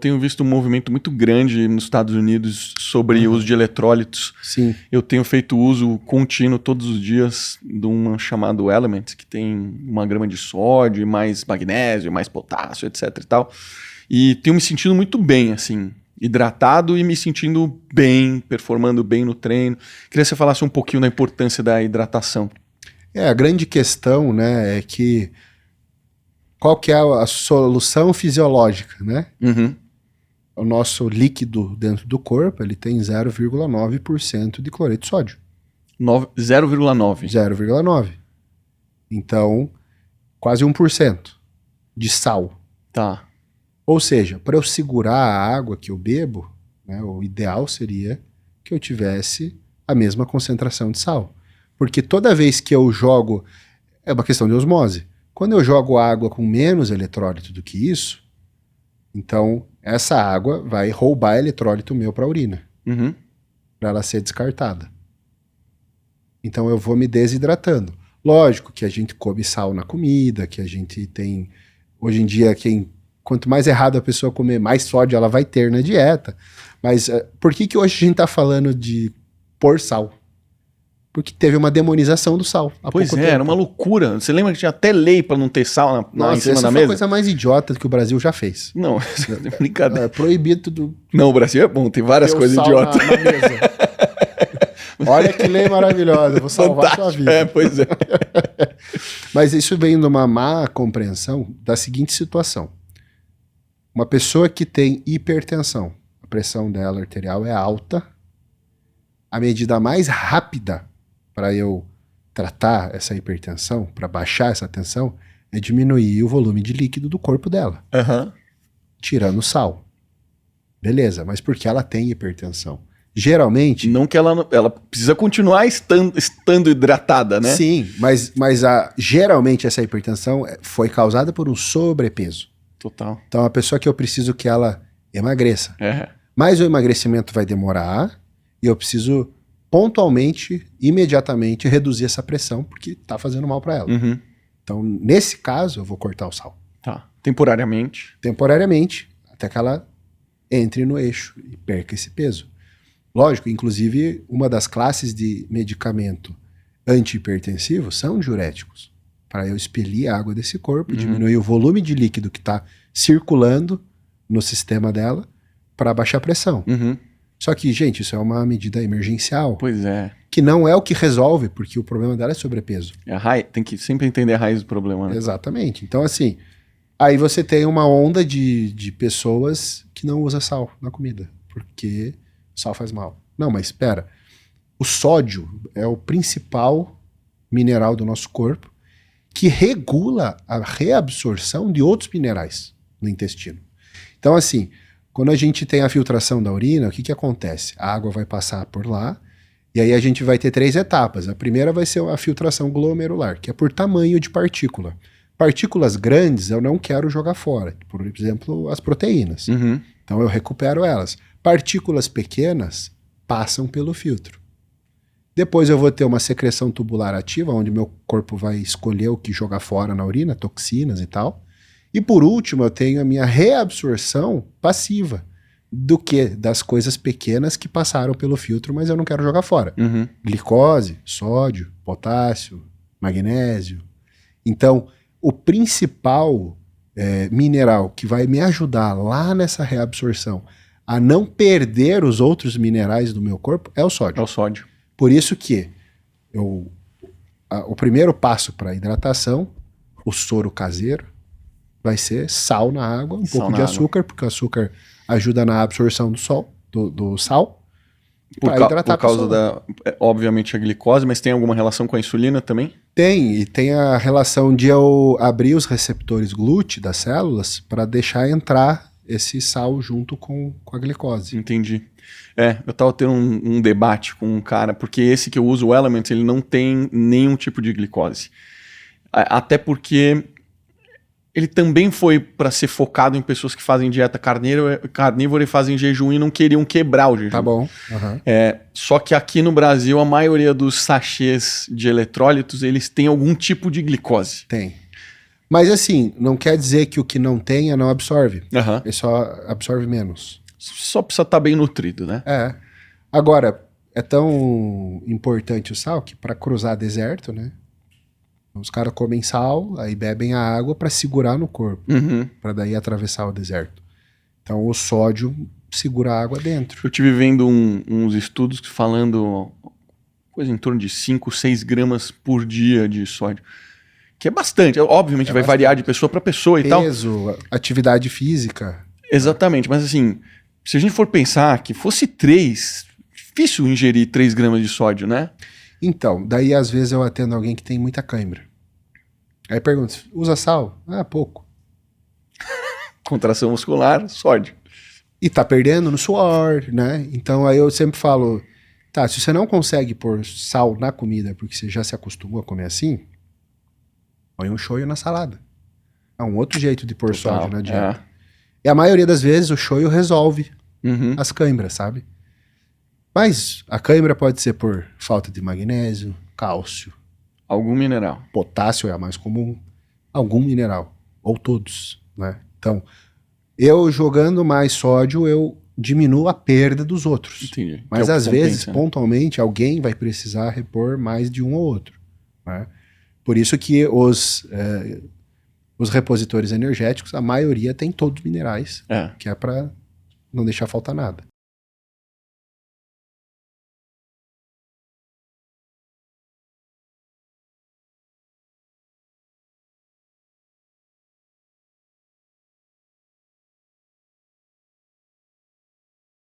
tenho visto um movimento muito grande nos Estados Unidos sobre o uso de eletrólitos. Sim. Eu tenho feito uso contínuo todos os dias de uma chamado Element, que tem 1 grama de sódio, e mais magnésio, mais potássio, etc e tal. E tenho me sentindo muito bem, assim, hidratado e me sentindo bem, performando bem no treino. Queria que você falasse um pouquinho da importância da hidratação. A grande questão, né, é que qual que é a solução fisiológica, né? Uhum. O nosso líquido dentro do corpo, ele tem 0,9% de cloreto de sódio. 0,9. 0,9. Então, quase 1% de sal. Tá. Ou seja, para eu segurar a água que eu bebo, né, o ideal seria que eu tivesse a mesma concentração de sal. Porque toda vez que eu jogo, é uma questão de osmose. Quando eu jogo água com menos eletrólito do que isso, então essa água vai roubar eletrólito meu para a urina, Uhum. para ela ser descartada. Então eu vou me desidratando. Lógico que a gente come sal na comida, que a gente tem... Hoje em dia, quanto mais errado a pessoa comer, mais sódio ela vai ter na dieta. Mas por que hoje a gente está falando de pôr sal? Porque teve uma demonização do sal. Pois é, era uma loucura. Você lembra que tinha até lei para não ter sal em cima da mesa? Essa foi a coisa mais idiota que o Brasil já fez. Não, é brincadeira. É proibido tudo. Não, o Brasil é bom, tem várias coisas idiotas. Na mesa. Olha que lei maravilhosa, vou salvar a sua vida. É, pois é. Mas isso vem de uma má compreensão da seguinte situação. Uma pessoa que tem hipertensão, a pressão dela arterial é alta, a medida mais rápida para eu tratar essa hipertensão, para baixar essa tensão, é diminuir o volume de líquido do corpo dela, tirando o sal. Beleza, mas por que ela tem hipertensão? Geralmente... Não que ela precisa continuar estando hidratada, né? Sim, mas geralmente essa hipertensão foi causada por um sobrepeso. Total. Então a pessoa que eu preciso que ela emagreça. Mas o emagrecimento vai demorar e eu preciso pontualmente, imediatamente reduzir essa pressão porque tá fazendo mal para ela. Uhum. Então nesse caso eu vou cortar o sal. Tá. Temporariamente. Temporariamente, até que ela entre no eixo e perca esse peso. Lógico, inclusive uma das classes de medicamento antihipertensivo são diuréticos, para eu expelir a água desse corpo, diminuir o volume de líquido que está circulando no sistema dela para baixar a pressão. Só que, gente, isso é uma medida emergencial. Pois é. Que não é o que resolve, porque o problema dela é sobrepeso. Tem que sempre entender a raiz do problema, né? Exatamente. Então, assim, aí você tem uma onda de pessoas que não usam sal na comida, porque sal faz mal. Não, mas espera. O sódio é o principal mineral do nosso corpo que regula a reabsorção de outros minerais no intestino. Então, assim, quando a gente tem a filtração da urina, o que acontece? A água vai passar por lá, e aí a gente vai ter 3 etapas. A primeira vai ser a filtração glomerular, que é por tamanho de partícula. Partículas grandes eu não quero jogar fora, por exemplo, as proteínas. Então eu recupero elas. Partículas pequenas passam pelo filtro. Depois eu vou ter uma secreção tubular ativa, onde meu corpo vai escolher o que jogar fora na urina, toxinas e tal. E por último, eu tenho a minha reabsorção passiva. Do que? Das coisas pequenas que passaram pelo filtro, mas eu não quero jogar fora. Glicose, sódio, potássio, magnésio. Então, o principal mineral que vai me ajudar lá nessa reabsorção a não perder os outros minerais do meu corpo é o sódio. É o sódio. Por isso que o primeiro passo para a hidratação, o soro caseiro, vai ser sal na água, pouco de açúcar, porque o açúcar ajuda na absorção do sal. Por causa da, obviamente, a glicose, mas tem alguma relação com a insulina também? Tem, e tem a relação de eu abrir os receptores GLUT das células para deixar entrar esse sal junto com a glicose. Entendi. Eu tava tendo um debate com um cara, porque esse que eu uso, o Element, ele não tem nenhum tipo de glicose. Até porque ele também foi para ser focado em pessoas que fazem dieta carnívora e fazem jejum e não queriam quebrar o jejum. Tá bom. Só que aqui no Brasil, a maioria dos sachês de eletrólitos, eles têm algum tipo de glicose. Tem. Mas assim, não quer dizer que o que não tenha não absorve. Aham. Ele só absorve menos. Só precisa estar bem nutrido, né? É. Agora, é tão importante o sal que para cruzar deserto, né? Os caras comem sal, aí bebem a água para segurar no corpo, Uhum. para daí atravessar o deserto. Então o sódio segura a água dentro. Eu tive vendo uns estudos falando coisa em torno de 5, 6 gramas por dia de sódio. Que é bastante. Obviamente vai variar de pessoa para pessoa e tal. Peso, atividade física. Exatamente, mas assim, se a gente for pensar que fosse 3, difícil ingerir 3 gramas de sódio, né? Então, daí às vezes eu atendo alguém que tem muita cãibra. Aí pergunto, usa sal? Ah, pouco. Contração muscular, sódio. E tá perdendo no suor, né? Então aí eu sempre falo, tá, se você não consegue pôr sal na comida porque você já se acostumou a comer assim, põe um shoyu na salada. É um outro jeito de pôr sódio na dieta. E a maioria das vezes o shoyu resolve as cãibras, sabe? Mas a cãibra pode ser por falta de magnésio, cálcio, Algum mineral. potássio é a mais comum, algum mineral, ou todos, né? Então, eu jogando mais sódio, eu diminuo a perda dos outros. Entendi. Mas Que é o que às vezes, compensa, né? pontualmente, alguém vai precisar repor mais de um ou outro, né? Por isso que os repositores energéticos, a maioria tem todos os minerais, É. que é para não deixar faltar nada.